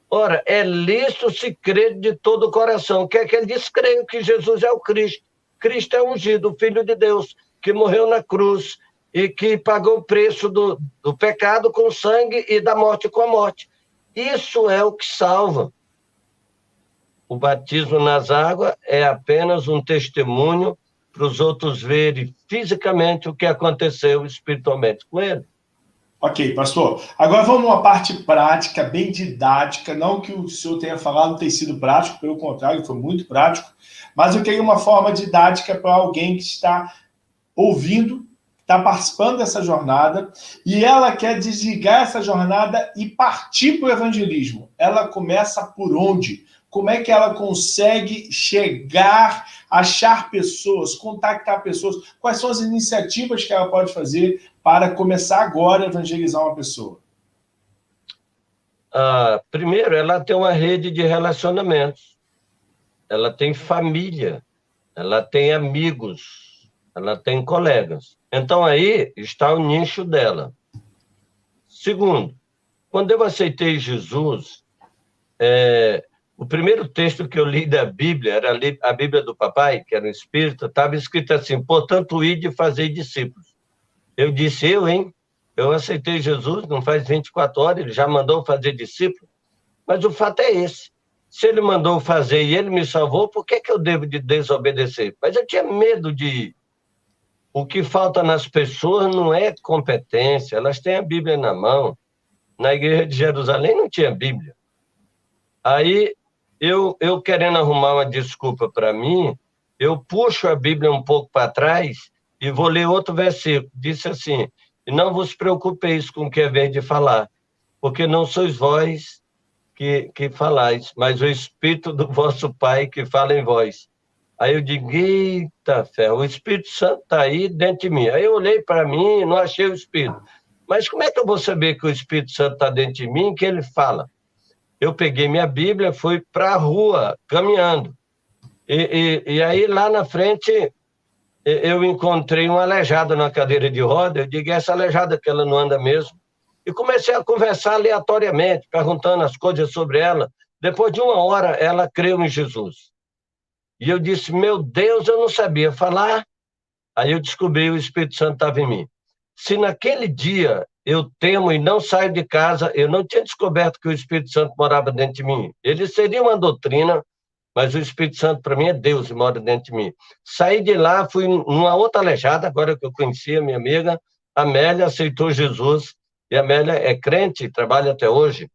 Ora, é lícito se crer de todo o coração. O que é que ele diz? Creio que Jesus é o Cristo. Cristo é ungido, o Filho de Deus, que morreu na cruz e que pagou o preço do pecado com o sangue e da morte com a morte. Isso é o que salva. O batismo nas águas é apenas um testemunho para os outros verem fisicamente o que aconteceu espiritualmente com ele. Ok, pastor. Agora vamos a uma parte prática, bem didática. Não que o senhor tenha falado tem sido prático, pelo contrário, foi muito prático. Mas eu queria uma forma didática para alguém que está ouvindo, está participando dessa jornada, e ela quer desligar essa jornada e partir para o evangelismo. Ela começa por onde? Como é que ela consegue chegar, achar pessoas, contactar pessoas? Quais são as iniciativas que ela pode fazer para começar agora a evangelizar uma pessoa? Primeiro, ela tem uma rede de relacionamentos. Ela tem família. Ela tem amigos. Ela tem colegas. Então, aí está o nicho dela. Segundo, quando eu aceitei Jesus, o primeiro texto que eu li da Bíblia, era a Bíblia do papai, que era um espírita, estava escrito assim, portanto, ide e fazei discípulos. Eu disse, eu aceitei Jesus, não faz 24 horas, ele já mandou fazer discípulo, mas o fato é esse. Se ele mandou fazer e ele me salvou, por que eu devo de desobedecer? Mas eu tinha medo de ir. O que falta nas pessoas não é competência, elas têm a Bíblia na mão. Na igreja de Jerusalém não tinha Bíblia. Aí, eu querendo arrumar uma desculpa para mim, eu puxo a Bíblia um pouco para trás e vou ler outro versículo. Disse assim, não vos preocupeis com o que é vez de falar, porque não sois vós que falais, mas o Espírito do vosso Pai que fala em vós. Aí eu digo, eita fé, o Espírito Santo está aí dentro de mim. Aí eu olhei para mim e não achei o Espírito. Mas como é que eu vou saber que o Espírito Santo está dentro de mim e que ele fala? Eu peguei minha Bíblia, fui para a rua, caminhando. E aí, lá na frente, eu encontrei um aleijado na cadeira de roda. Eu digo, essa aleijada que ela não anda mesmo. E comecei a conversar aleatoriamente, perguntando as coisas sobre ela. Depois de 1 hora, ela creu em Jesus. E eu disse, meu Deus, eu não sabia falar. Aí eu descobri que o Espírito Santo estava em mim. Se naquele dia eu temo e não saio de casa, eu não tinha descoberto que o Espírito Santo morava dentro de mim. Ele seria uma doutrina, mas o Espírito Santo, para mim, é Deus e mora dentro de mim. Saí de lá, fui numa outra aleijada, agora que eu conhecia minha amiga, a Amélia aceitou Jesus, e a Amélia é crente, trabalha até hoje.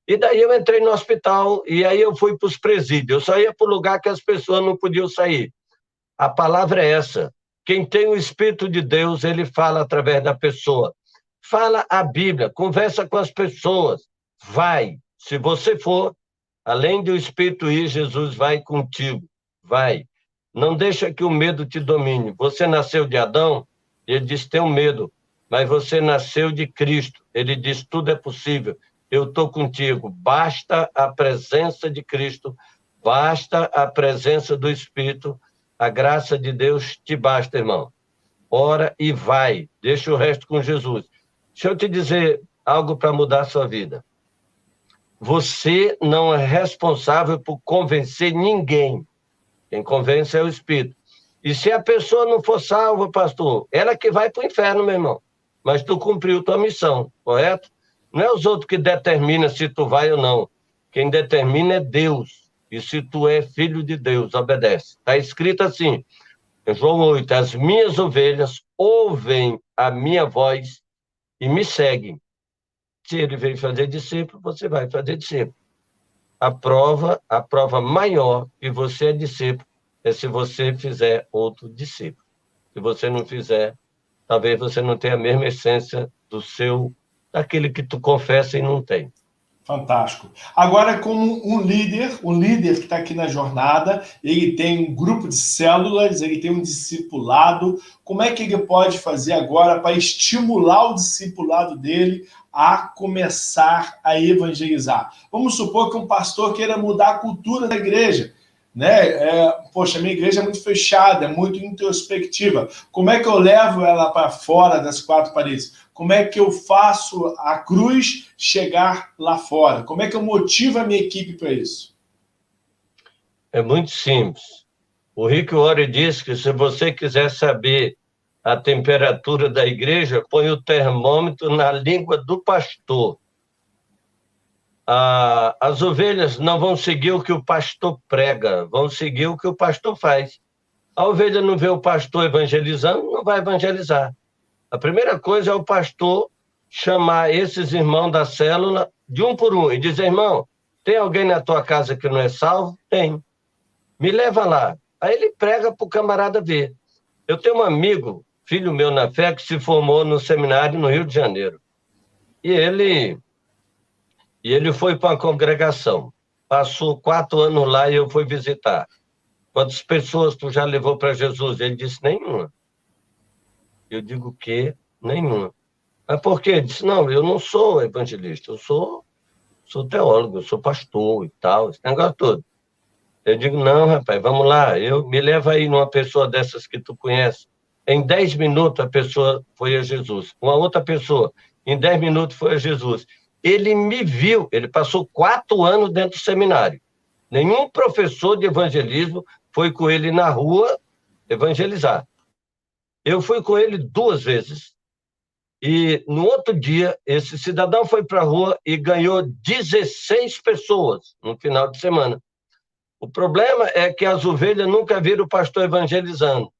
E daí eu entrei no hospital, e aí eu fui para os presídios. Eu só ia para o lugar que as pessoas não podiam sair. A palavra é essa. Quem tem o Espírito de Deus, ele fala através da pessoa. Fala a Bíblia, conversa com as pessoas. Vai. Se você for, além do Espírito ir, Jesus vai contigo. Vai. Não deixa que o medo te domine. Você nasceu de Adão, ele diz, tenho medo. Mas você nasceu de Cristo. Ele diz, tudo é possível. Eu estou contigo. Basta a presença de Cristo, basta a presença do Espírito. A graça de Deus te basta, irmão. Ora e vai. Deixa o resto com Jesus. Deixa eu te dizer algo para mudar a sua vida. Você não é responsável por convencer ninguém. Quem convence é o Espírito. E se a pessoa não for salva, pastor, ela que vai para o inferno, meu irmão. Mas tu cumpriu tua missão, correto? Não é os outros que determinam se tu vai ou não. Quem determina é Deus. E se tu é filho de Deus, obedece. Está escrito assim, em João 8, as minhas ovelhas ouvem a minha voz e me seguem. Se ele veio fazer discípulo, você vai fazer discípulo. A prova maior que você é discípulo é se você fizer outro discípulo. Se você não fizer, talvez você não tenha a mesma essência daquele que tu confessa e não tem. Fantástico. Agora, como um líder que está aqui na jornada, ele tem um grupo de células, ele tem um discipulado, como é que ele pode fazer agora para estimular o discipulado dele a começar a evangelizar? Vamos supor que um pastor queira mudar a cultura da igreja, né? Poxa, minha igreja é muito fechada, é muito introspectiva. Como é que eu levo ela para fora das quatro paredes? Como é que eu faço a cruz chegar lá fora? Como é que eu motivo a minha equipe para isso? É muito simples. O Rick Warren diz que se você quiser saber a temperatura da igreja, põe o termômetro na língua do pastor. As ovelhas não vão seguir o que o pastor prega, vão seguir o que o pastor faz. A ovelha não vê o pastor evangelizando, não vai evangelizar. A primeira coisa é o pastor chamar esses irmãos da célula de um por um e dizer: irmão, tem alguém na tua casa que não é salvo? Tem. Me leva lá. Aí ele prega para o camarada ver. Eu tenho um amigo, filho meu na fé, que se formou no seminário no Rio de Janeiro. E ele foi para uma congregação. Passou 4 anos lá e eu fui visitar. Quantas pessoas tu já levou para Jesus? Ele disse: nenhuma. Eu digo: o quê? Nenhuma. Mas por quê? Ele disse: não, eu não sou evangelista, eu sou teólogo, eu sou pastor e tal, esse negócio todo. Eu digo: não, rapaz, vamos lá, me leva aí numa pessoa dessas que tu conhece. Em 10 minutos a pessoa foi a Jesus. Uma outra pessoa, em 10 minutos foi a Jesus. Ele me viu, ele passou 4 anos dentro do seminário. Nenhum professor de evangelismo foi com ele na rua evangelizar. Eu fui com ele 2 vezes. E no outro dia, esse cidadão foi para a rua e ganhou 16 pessoas no final de semana. O problema é que as ovelhas nunca viram o pastor evangelizando.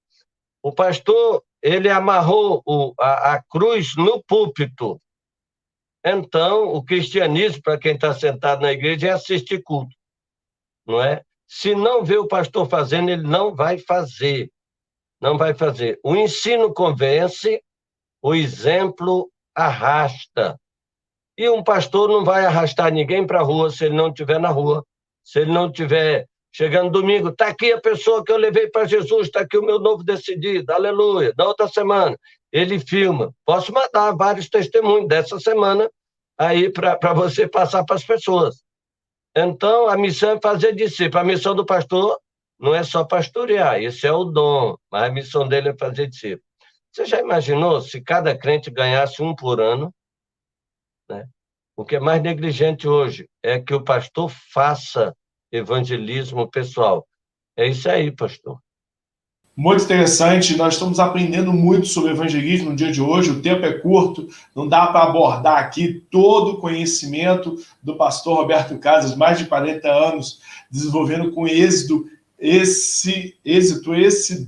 O pastor, ele amarrou a cruz no púlpito. Então, o cristianismo, para quem está sentado na igreja, é assistir culto, não é? Se não vê o pastor fazendo, ele não vai fazer. Não vai fazer. O ensino convence, o exemplo arrasta. E um pastor não vai arrastar ninguém para a rua se ele não estiver na rua, se ele não estiver chegando domingo. Está aqui a pessoa que eu levei para Jesus, está aqui o meu novo decidido, aleluia. Da outra semana, ele filma. Posso mandar vários testemunhos dessa semana aí para você passar para as pessoas. Então, a missão é fazer discípulo. A missão do pastor não é só pastorear, esse é o dom, mas a missão dele é fazer discípulo. Você já imaginou se cada crente ganhasse um por ano? Né? O que é mais negligente hoje é que o pastor faça evangelismo pessoal. É isso aí, pastor. Muito interessante, nós estamos aprendendo muito sobre evangelismo no dia de hoje, o tempo é curto, não dá para abordar aqui todo o conhecimento do pastor Roberto Casas, mais de 40 anos, desenvolvendo com êxito esse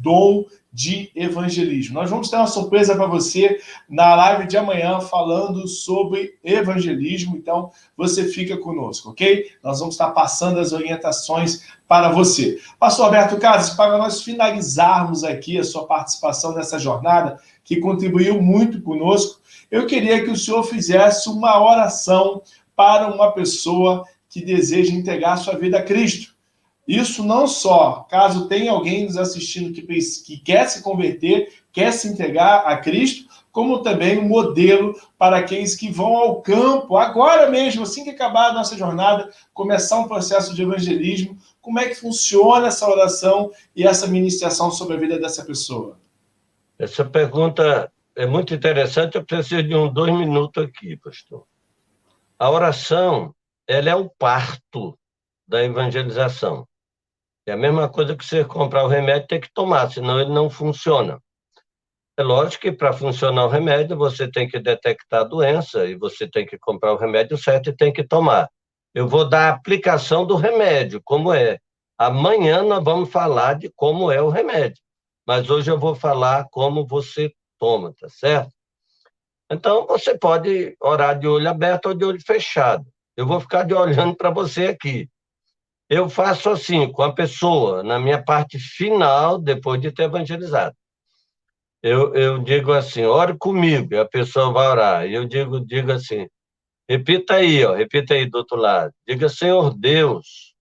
dom de evangelismo. Nós vamos ter uma surpresa para você na live de amanhã falando sobre evangelismo, então você fica conosco, ok? Nós vamos estar passando as orientações para você. Pastor Roberto Casas, para nós finalizarmos aqui a sua participação nessa jornada, que contribuiu muito conosco, eu queria que o senhor fizesse uma oração para uma pessoa que deseja entregar sua vida a Cristo. Isso não só, caso tenha alguém nos assistindo que quer se converter, quer se entregar a Cristo, como também um modelo para aqueles que vão ao campo, agora mesmo, assim que acabar a nossa jornada, começar um processo de evangelismo. Como é que funciona essa oração e essa ministração sobre a vida dessa pessoa? Essa pergunta é muito interessante, eu preciso de 2 minutos aqui, pastor. A oração, ela é o parto da evangelização. É a mesma coisa que você comprar o remédio e ter que tomar, senão ele não funciona. É lógico que para funcionar o remédio, você tem que detectar a doença e você tem que comprar o remédio certo e tem que tomar. Eu vou dar a aplicação do remédio, como é. Amanhã nós vamos falar de como é o remédio, mas hoje eu vou falar como você toma, tá certo? Então, você pode orar de olho aberto ou de olho fechado. Eu vou ficar de olhando para você aqui. Eu faço assim, com a pessoa, na minha parte final, depois de ter evangelizado. Eu digo assim: ore comigo, e a pessoa vai orar. Eu digo assim: Repita aí, ó, repita aí do outro lado. Diga, Senhor Deus,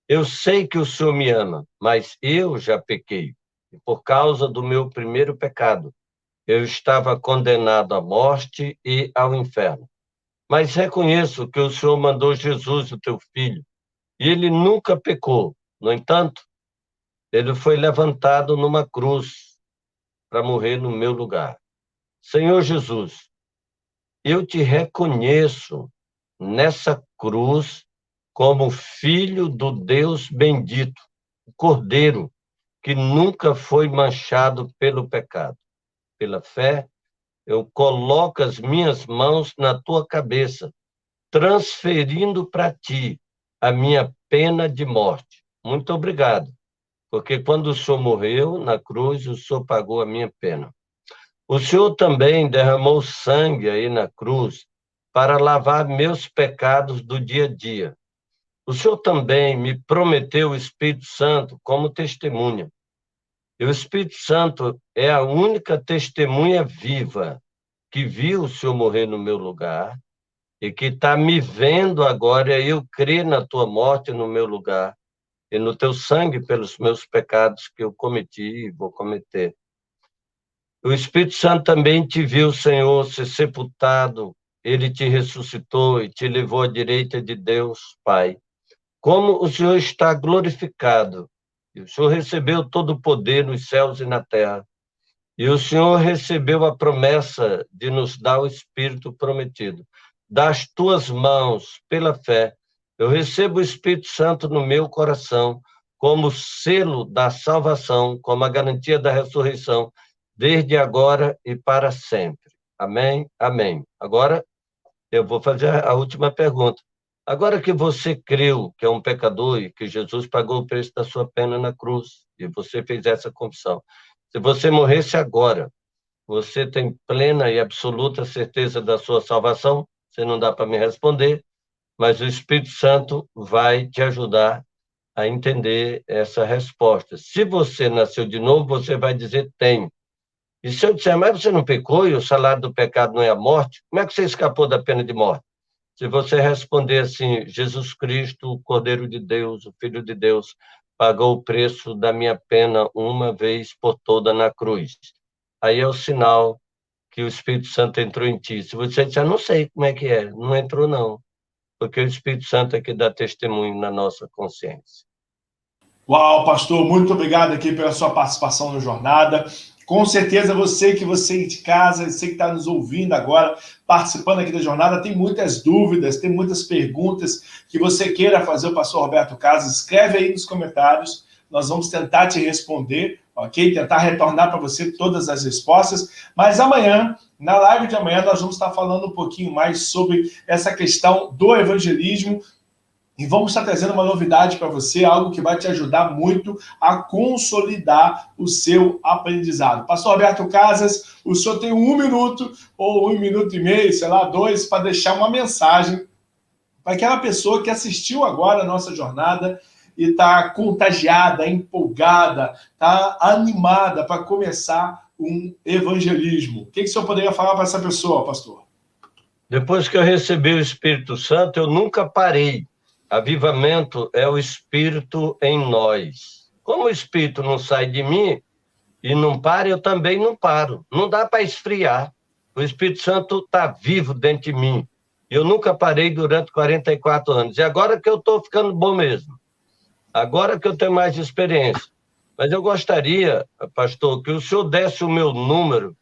eu sei que o Senhor me ama, mas eu já pequei. E por causa do meu primeiro pecado, eu estava condenado à morte e ao inferno. Mas reconheço que o Senhor mandou Jesus, o teu filho, e ele nunca pecou. No entanto, ele foi levantado numa cruz para morrer no meu lugar. Senhor Jesus, eu te reconheço nessa cruz como filho do Deus bendito, o Cordeiro, que nunca foi manchado pelo pecado. Pela fé, eu coloco as minhas mãos na tua cabeça, transferindo para ti a minha pena de morte. Muito obrigado, porque quando o Senhor morreu na cruz, o Senhor pagou a minha pena. O Senhor também derramou sangue aí na cruz para lavar meus pecados do dia a dia. O Senhor também me prometeu o Espírito Santo como testemunha. E o Espírito Santo é a única testemunha viva que viu o Senhor morrer no meu lugar e que está me vendo agora eu crer na tua morte no meu lugar e no teu sangue pelos meus pecados que eu cometi e vou cometer. O Espírito Santo também te viu, Senhor, ser sepultado, ele te ressuscitou e te levou à direita de Deus, Pai. Como o Senhor está glorificado, e o Senhor recebeu todo o poder nos céus e na terra, e o Senhor recebeu a promessa de nos dar o Espírito prometido. Das tuas mãos, pela fé, eu recebo o Espírito Santo no meu coração, como selo da salvação, como a garantia da ressurreição, desde agora e para sempre. Amém? Amém. Agora, eu vou fazer a última pergunta. Agora que você creu que é um pecador e que Jesus pagou o preço da sua pena na cruz, e você fez essa confissão, se você morresse agora, você tem plena e absoluta certeza da sua salvação? Você não dá para me responder, mas o Espírito Santo vai te ajudar a entender essa resposta. Se você nasceu de novo, você vai dizer tem. E se eu disser, mas você não pecou e o salário do pecado não é a morte, como é que você escapou da pena de morte? Se você responder assim, Jesus Cristo, o Cordeiro de Deus, o Filho de Deus, pagou o preço da minha pena uma vez por toda na cruz. Aí é o sinal que o Espírito Santo entrou em ti. Se você disser, não sei como é que é, não entrou não, porque o Espírito Santo é que dá testemunho na nossa consciência. Uau, pastor, muito obrigado aqui pela sua participação no Jornada. Com certeza você de casa, você que está nos ouvindo agora, participando aqui da jornada, tem muitas dúvidas, tem muitas perguntas que você queira fazer ao pastor Roberto Casas, escreve aí nos comentários, nós vamos tentar te responder, ok? Tentar retornar para você todas as respostas, mas amanhã, na live de amanhã, nós vamos estar falando um pouquinho mais sobre essa questão do evangelismo, e vamos estar trazendo uma novidade para você, algo que vai te ajudar muito a consolidar o seu aprendizado. Pastor Roberto Casas, o senhor tem 1 minuto, ou 1 minuto e meio, sei lá, 2, para deixar uma mensagem para aquela pessoa que assistiu agora a nossa jornada e está contagiada, empolgada, está animada para começar um evangelismo. O que o senhor poderia falar para essa pessoa, pastor? Depois que eu recebi o Espírito Santo, eu nunca parei. Avivamento é o Espírito em nós. Como o Espírito não sai de mim e não para, eu também não paro. Não dá para esfriar. O Espírito Santo está vivo dentro de mim. Eu nunca parei durante 44 anos. E agora que eu estou ficando bom mesmo. Agora que eu tenho mais experiência. Mas eu gostaria, pastor, que o senhor desse o meu número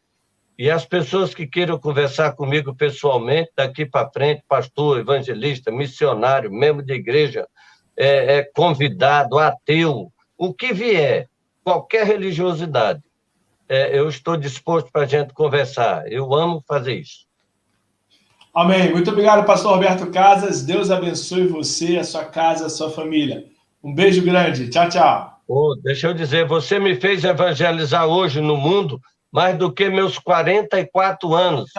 e as pessoas que queiram conversar comigo pessoalmente, daqui para frente, pastor, evangelista, missionário, membro de igreja, convidado, ateu, o que vier, qualquer religiosidade, eu estou disposto para a gente conversar. Eu amo fazer isso. Amém. Muito obrigado, pastor Roberto Casas. Deus abençoe você, a sua casa, a sua família. Um beijo grande. Tchau, tchau. Deixa eu dizer, você me fez evangelizar hoje no mundo mais do que meus 44 anos.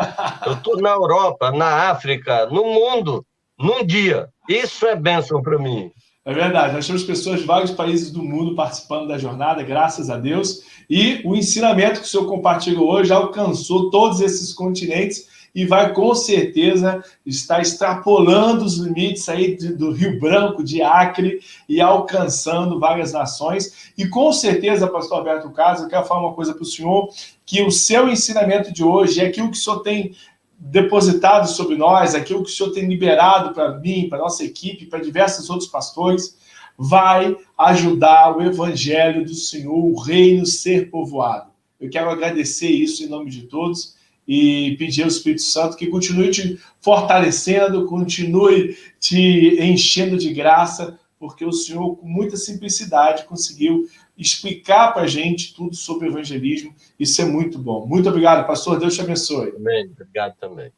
Eu estou na Europa, na África, no mundo, num dia. Isso é bênção para mim. É verdade, nós temos pessoas de vários países do mundo participando da jornada, graças a Deus, e o ensinamento que o senhor compartilhou hoje alcançou todos esses continentes e vai, com certeza, estar extrapolando os limites aí do Rio Branco, de Acre, e alcançando várias nações. E, com certeza, pastor Alberto Carlos, eu quero falar uma coisa para o senhor, que o seu ensinamento de hoje, aquilo que o senhor tem depositado sobre nós, aquilo que o senhor tem liberado para mim, para a nossa equipe, para diversos outros pastores, vai ajudar o evangelho do Senhor, o reino ser povoado. Eu quero agradecer isso em nome de todos e pedir ao Espírito Santo que continue te fortalecendo, continue te enchendo de graça, porque o Senhor, com muita simplicidade, conseguiu explicar para a gente tudo sobre o evangelismo. Isso é muito bom. Muito obrigado, pastor. Deus te abençoe. Amém. Obrigado também.